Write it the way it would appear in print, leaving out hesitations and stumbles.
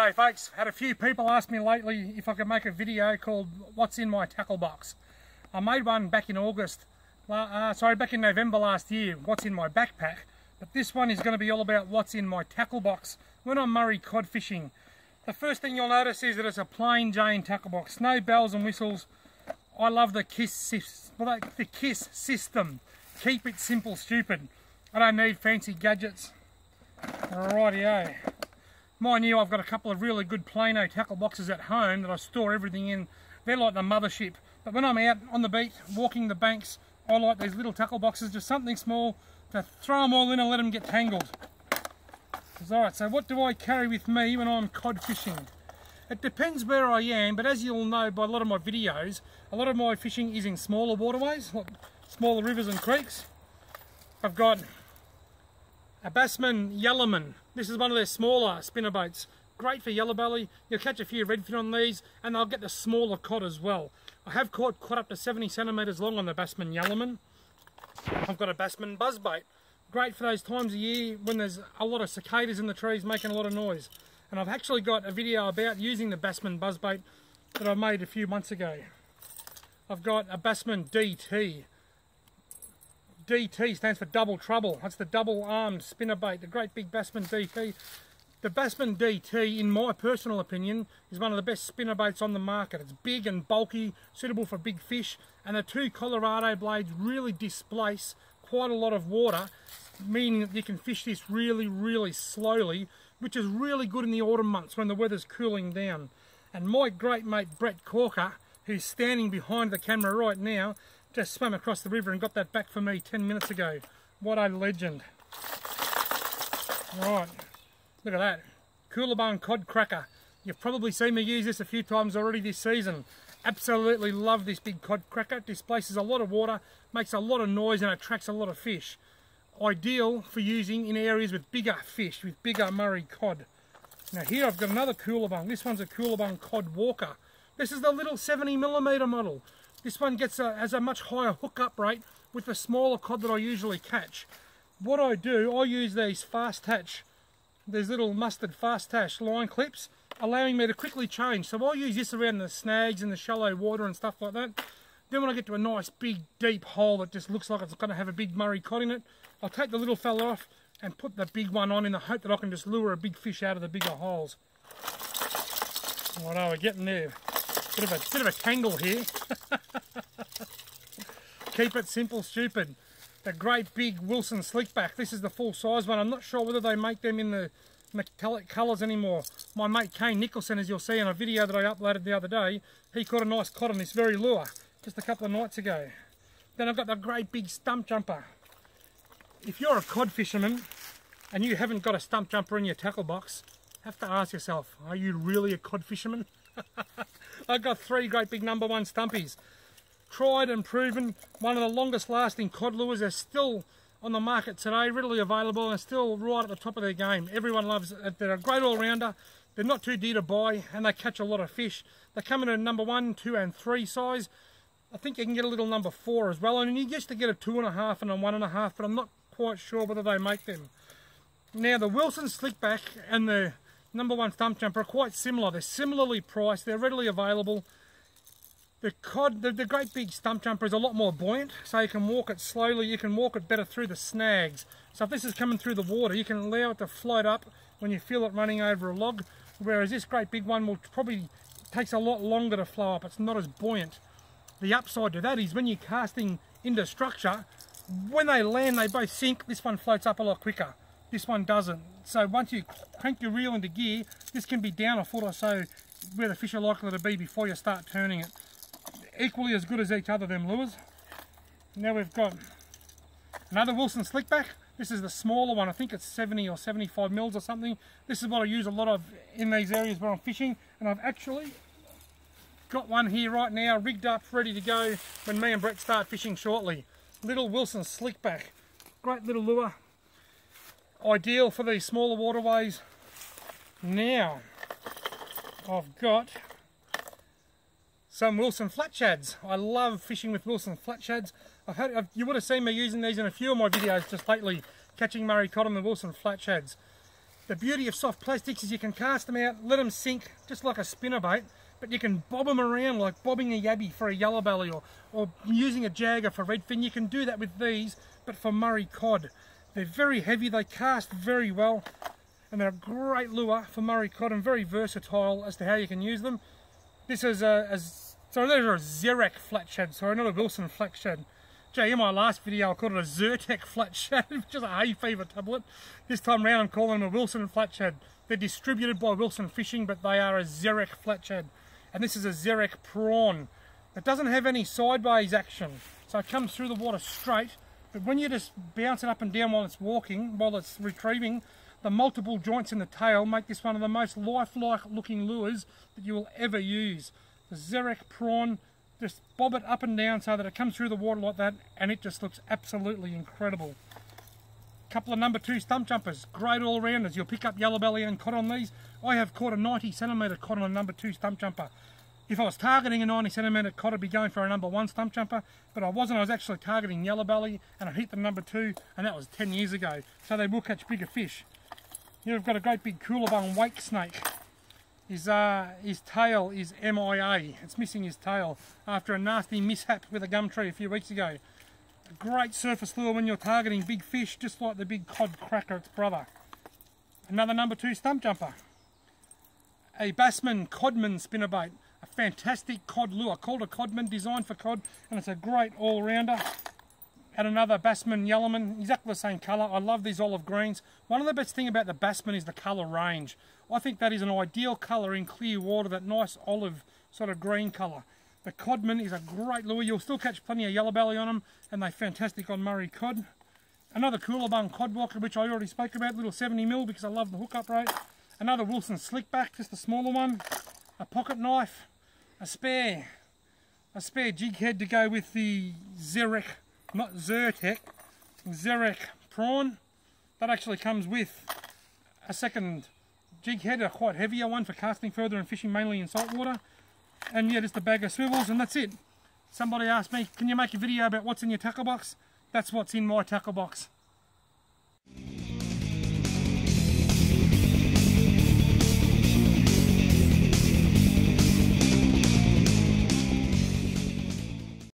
G'day folks, had a few people ask me lately if I could make a video called What's in My Tackle Box. I made one back in back in November last year, What's in My Backpack, but this one is going to be all about what's in my tackle box when I'm Murray cod fishing. The first thing you'll notice is that it's a plain Jane tackle box, no bells and whistles. I love the KISS system. Keep it simple, stupid. I don't need fancy gadgets. Rightio. Mind you, I've got a couple of really good Plano tackle boxes at home that I store everything in. They're like the mothership. But when I'm out on the beach, walking the banks, I like these little tackle boxes, just something small to throw them all in and let them get tangled. Alright, so what do I carry with me when I'm cod fishing? It depends where I am, but as you'll know by a lot of my videos, a lot of my fishing is in smaller waterways, like smaller rivers and creeks. I've got a Bassman Yellowman. This is one of their smaller spinner boats. Great for yellow belly. You'll catch a few redfin on these and they'll get the smaller cod as well. I have caught cod up to 70 centimetres long on the Bassman Yellowman. I've got a Bassman Buzzbait. Great for those times of year when there's a lot of cicadas in the trees making a lot of noise. And I've actually got a video about using the Bassman Buzzbait that I made a few months ago. I've got a Bassman DT. DT stands for Double Trouble. That's the double-armed spinnerbait, the great big Bassman DT. The Bassman DT, in my personal opinion, is one of the best spinnerbaits on the market. It's big and bulky, suitable for big fish, and the two Colorado blades really displace quite a lot of water, meaning that you can fish this really, really slowly, which is really good in the autumn months when the weather's cooling down. And my great mate Brett Corker, who's standing behind the camera right now, just swam across the river and got that back for me 10 minutes ago. What a legend. Right, look at that. Coolabung Cod Cracker. You've probably seen me use this a few times already this season. Absolutely love this big cod cracker. It displaces a lot of water, makes a lot of noise and attracts a lot of fish. Ideal for using in areas with bigger fish, with bigger Murray cod. Now here I've got another Coolabung. This one's a Coolabung Cod Walker. This is the little 70mm model. This one has a much higher hookup rate with the smaller cod that I usually catch. What I do, I use these these little mustard fast attach line clips, allowing me to quickly change. So I'll use this around the snags and the shallow water and stuff like that. Then when I get to a nice big deep hole that just looks like it's going to have a big Murray cod in it, I'll take the little fella off and put the big one on in the hope that I can just lure a big fish out of the bigger holes. Righto, we're getting there. Bit of a tangle here. Keep it simple, stupid. The great big Wilson Slickback. This is the full size one. I'm not sure whether they make them in the metallic colours anymore. My mate Kane Nicholson, as you'll see in a video that I uploaded the other day, he caught a nice cod on this very lure just a couple of nights ago. Then I've got the great big stump jumper. If you're a cod fisherman and you haven't got a stump jumper in your tackle box, have to ask yourself, are you really a cod fisherman? I've got three great big #1 stumpies. Tried and proven, one of the longest lasting cod lures. They're still on the market today, readily available, and still right at the top of their game. Everyone loves it. They're a great all-rounder. They're not too dear to buy, and they catch a lot of fish. They come in a #1, 2 and 3 size. I think you can get a little #4 as well, and you used to get a 2.5 and a 1.5, but I'm not quite sure whether they make them. Now the Wilson Slickback and the #1 stump jumper are quite similar. They're similarly priced, they're readily available. The great big stump jumper is a lot more buoyant, so you can walk it slowly, you can walk it better through the snags. So if this is coming through the water, you can allow it to float up when you feel it running over a log, whereas this great big one will probably takes a lot longer to flow up. It's not as buoyant. The upside to that is when you're casting into structure, when they land they both sink. This one floats up a lot quicker. This one doesn't. So once you crank your reel into gear, this can be down a foot or so where the fish are likely to be before you start turning it. Equally as good as each other, them lures. Now we've got another Wilson Slickback. This is the smaller one. I think it's 70 or 75 mils or something. This is what I use a lot of in these areas where I'm fishing, and I've actually got one here right now rigged up ready to go when me and Brett start fishing shortly. Little Wilson Slickback. Great little lure. Ideal for these smaller waterways. Now I've got some Wilson Flat Shads. I love fishing with Wilson Flat Shads. You would have seen me using these in a few of my videos just lately, catching Murray cod on the Wilson Flat Shads. The beauty of soft plastics is you can cast them out, let them sink just like a spinnerbait, but you can bob them around like bobbing a yabby for a yellow belly, or using a jagger for redfin. You can do that with these, but for Murray cod. They're very heavy, they cast very well, and they're a great lure for Murray cod and very versatile as to how you can use them. This is those are a Zerek flat shad, sorry, not a Wilson flat shad. Gee, in my last video I called it a Zertek flat shad, which is a hay fever tablet. This time round I'm calling them a Wilson flat shad. They're distributed by Wilson Fishing, but they are a Zerek flat shad. And this is a Zerek prawn. It doesn't have any sideways action, so it comes through the water straight, but when you just bounce it up and down while it's walking, while it's retrieving, the multiple joints in the tail make this one of the most lifelike looking lures that you will ever use. The Zerek prawn, just bob it up and down so that it comes through the water like that, and it just looks absolutely incredible. Couple of number 2 stump jumpers, great all rounders. You'll pick up yellow belly and cod on these. I have caught a 90 centimetre cod on a number 2 stump jumper. If I was targeting a 90 centimetre cod, I'd be going for a number 1 stump jumper, but I wasn't. I was actually targeting yellow belly, and I hit the number 2, and that was 10 years ago. So they will catch bigger fish. Here we've got a great big Coolabung wake snake. His tail is MIA. It's missing his tail after a nasty mishap with a gum tree a few weeks ago. A great surface lure when you're targeting big fish, just like the big cod cracker, its brother. Another number 2 stump jumper. A Bassman Codman spinnerbait. A fantastic cod lure, called a Codman, designed for cod, and it's a great all-rounder. And another Bassman Yellowman, exactly the same colour. I love these olive greens. One of the best things about the Bassman is the colour range. I think that is an ideal colour in clear water, that nice olive sort of green colour. The Codman is a great lure. You'll still catch plenty of yellow belly on them, and they're fantastic on Murray cod. Another Coolabung Codwalker, which I already spoke about, little 70mm because I love the hookup rate. Another Wilson Slickback, just a smaller one. A pocket knife, a spare jig head to go with the Zerek, not Zertek, Zerek prawn. That actually comes with a second jig head, a quite heavier one for casting further and fishing mainly in saltwater. And yeah, just a bag of swivels, and that's it. Somebody asked me, can you make a video about what's in your tackle box? That's what's in my tackle box.